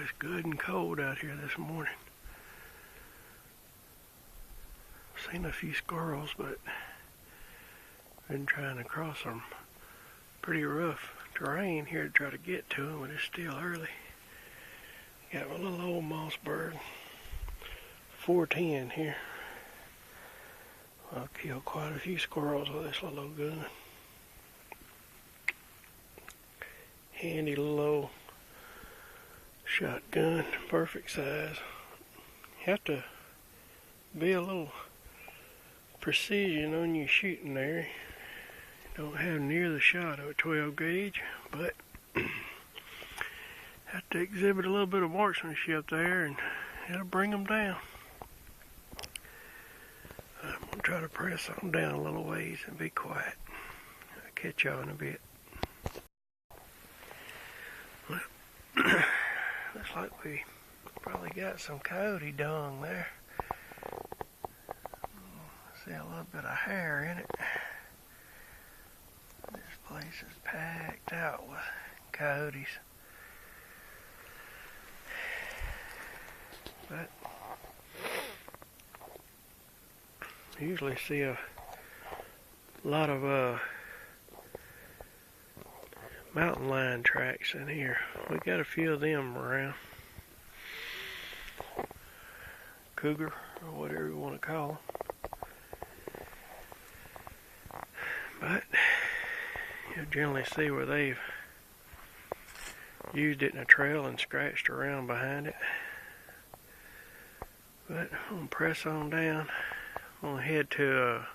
it's good and cold out here this morning. Seen a few squirrels, but been trying to cross some pretty rough terrain here to try to get to them, but it's still early. Got my little old Mossberg 410 here. I've killed quite a few squirrels with this little old gun. Handy little old shotgun, perfect size. You have to be a little precision on your shooting there. Don't have near the shot of a 12 gauge, but have to exhibit a little bit of marksmanship there, and it'll bring them down. I'm gonna try to press on down a little ways and be quiet. I'll catch y'all in a bit. Well, looks like we probably got some coyote dung there. See a little bit of hair in it. This place is packed out with coyotes. But I usually see a lot of mountain lion tracks in here. We got a few of them around. Cougar, or whatever you want to call them. But you'll generally see where they've used it in a trail and scratched around behind it. But I'm going to press on down. I'm going to head to a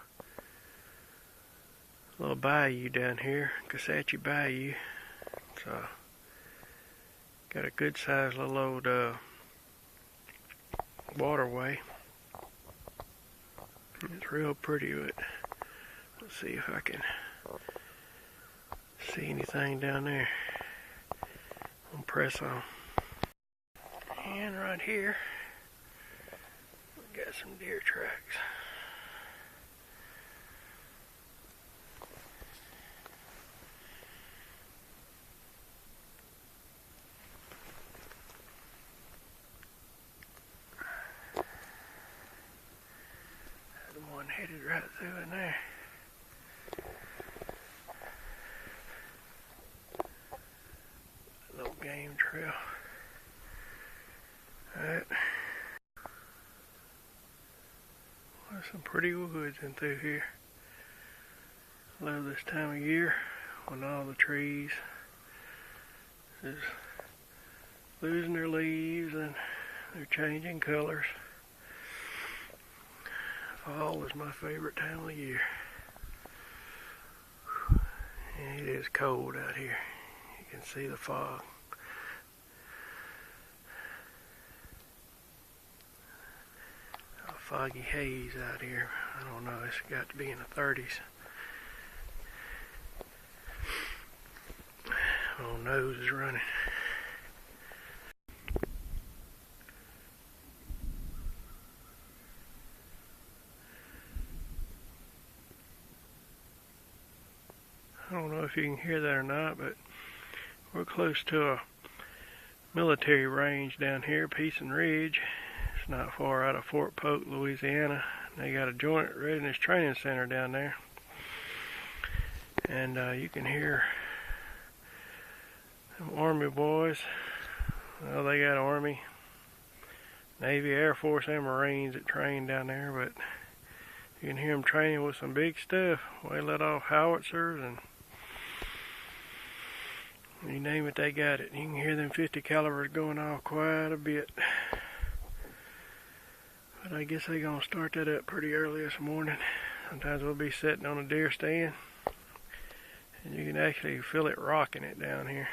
little bayou down here, Cosachi Bayou. So, got a good sized little old waterway. It's real pretty, but let's see if I can see anything down there. I'm going to press on. And right here, we got some deer tracks. Had one headed right through in there. Little game trail. Alright. There's some pretty woods in through here. Love this time of year when all the trees is losing their leaves and they're changing colors. Fall is my favorite time of the year. And it is cold out here. You can see the fog. A foggy haze out here. I don't know, it's got to be in the 30s. My old nose is running. I don't know if you can hear that or not, but we're close to a military range down here, Peace and Ridge. It's not far out of Fort Polk, Louisiana. They got a Joint Readiness Training Center down there. And you can hear them Army boys. Well, they got Army, Navy, Air Force, and Marines that train down there, but you can hear them training with some big stuff. They let off howitzers and you name it, they got it. You can hear them 50 calibers going off quite a bit. But I guess they're going to start that up pretty early this morning. Sometimes we'll be sitting on a deer stand and you can actually feel it rocking it down here.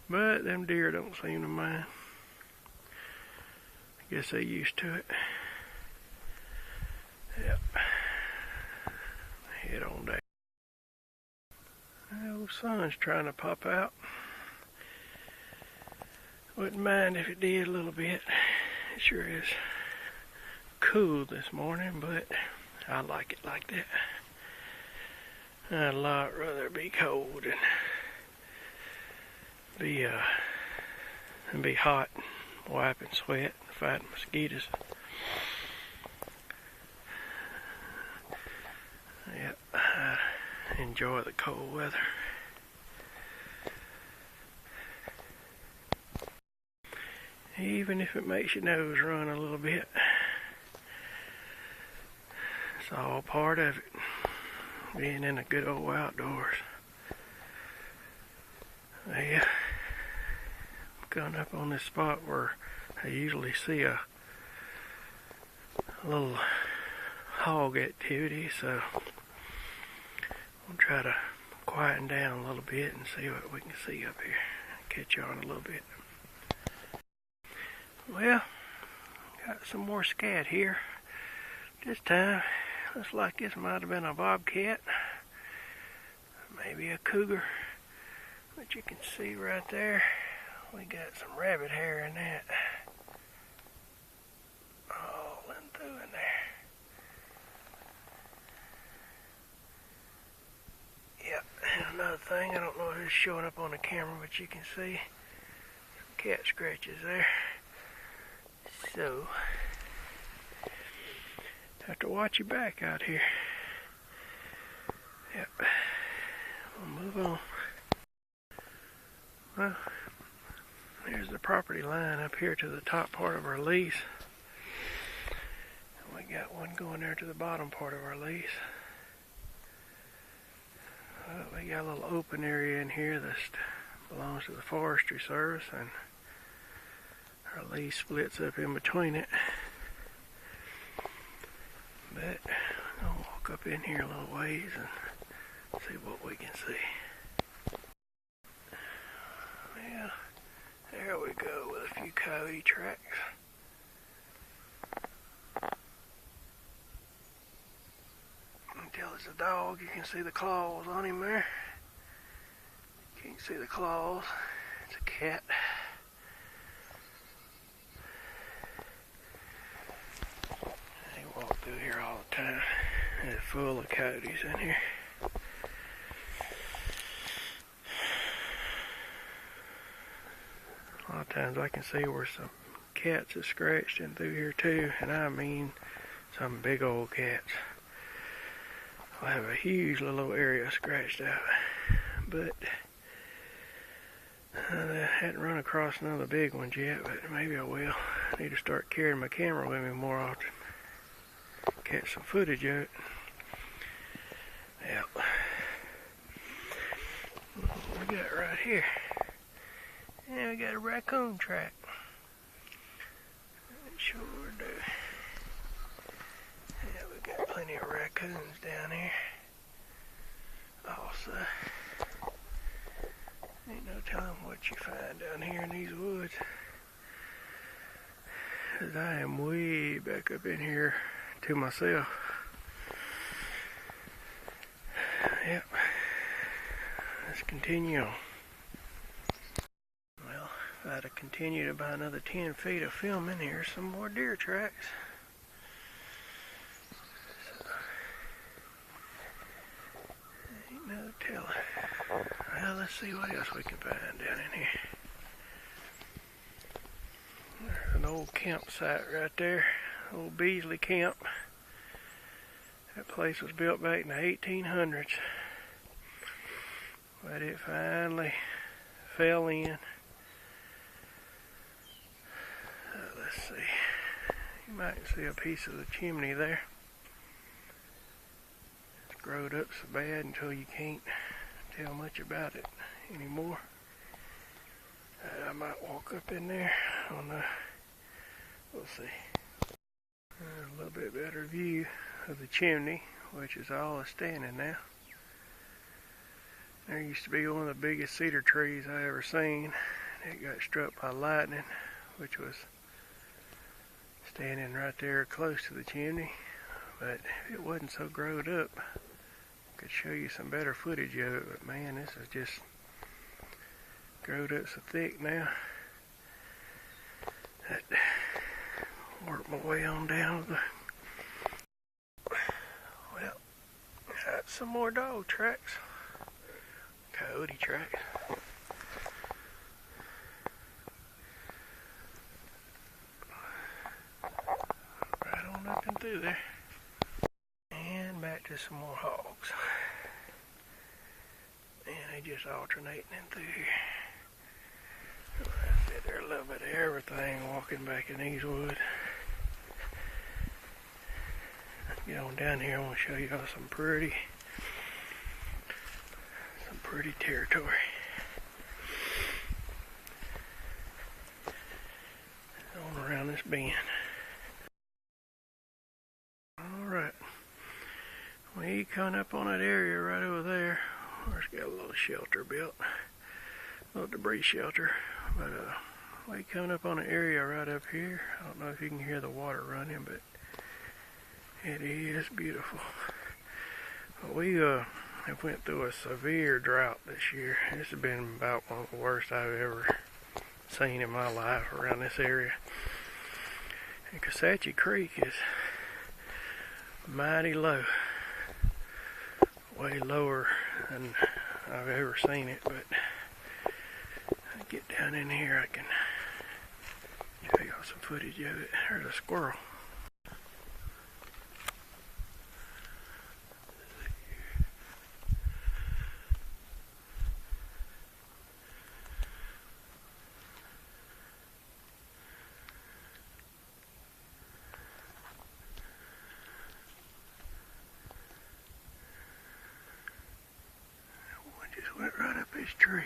But them deer don't seem to mind. I guess they used to it. Yep. Head on down. The sun's trying to pop out. Wouldn't mind if it did a little bit. It sure is cool this morning, but I like it like that. I'd a lot rather be cold and be and be hot, wiping sweat, fighting mosquitoes. Yep, I enjoy the cold weather. Even if it makes your nose run a little bit. It's all part of it, being in the good old outdoors. Yeah, I'm going up on this spot where I usually see a little hog activity, so we'll try to quieten down a little bit and see what we can see up here. Catch you on a little bit. Well, got some more scat here. This time, looks like this might have been a bobcat, maybe a cougar. But you can see right there, we got some rabbit hair in that. All in through in there. Yep, and another thing, I don't know if it's showing up on the camera, but you can see some cat scratches there. So, have to watch your back out here. Yep, we'll move on. Well, there's the property line up here to the top part of our lease. And we got one going there to the bottom part of our lease. We got a little open area in here that belongs to the Forestry Service, and our lease splits up in between it. But I'll walk up in here a little ways and see what we can see. Yeah, there we go with a few coyote tracks. Until it's a dog, you can see the claws on him there. Can't see the claws. It's a cat. They walk through here all the time. It's full of coyotes in here. A lot of times I can see where some cats have scratched in through here too, and I mean some big old cats. I have a huge little area scratched out, but I hadn't run across none of the big ones yet, but maybe I will. I need to start carrying my camera with me more often. Catch some footage of it. Yep. What we got right here? Yeah, we got a raccoon track. Sure do. Yeah, we got plenty of raccoons down here. Also, ain't no telling what you find down here in these woods. 'Cause I am way back up in here to myself. Yep. Let's continue on. Well, if I'd have continued about another 10 feet of filming, here's some more deer tracks. So, ain't no telling. Well, let's see what else we can find down in here. There's an old campsite right there, old Beasley Camp. That place was built back in the 1800s, but it finally fell in. Let's see, you might see a piece of the chimney there. It's growed up so bad until you can't tell much about it anymore. I might walk up in there. I don't know. We'll see. A little bit better view of the chimney, which is all standing now. There used to be one of the biggest cedar trees I ever seen. It got struck by lightning, which was standing right there close to the chimney. But if it wasn't so growed up, I could show you some better footage of it. But man, this is just growed up so thick now. That work my way on down to the. Well, got some more dog tracks, coyote tracks. through there. And back to some more hogs. And they just alternating in through here. I said there's a little bit of everything walking back in these woods. Get on down here, I want to show y'all some pretty territory. On around this bend. Alright. We coming up on that area right over there. It's got a little shelter built. A little debris shelter. But we coming up on an area right up here. I don't know if you can hear the water running, but it is beautiful. We have went through a severe drought this year. This has been about one of the worst I've ever seen in my life around this area. And Cosachi Creek is mighty low. Way lower than I've ever seen it, but I get down in here, I can show y'all some footage of it. There's a squirrel. Went right up this tree.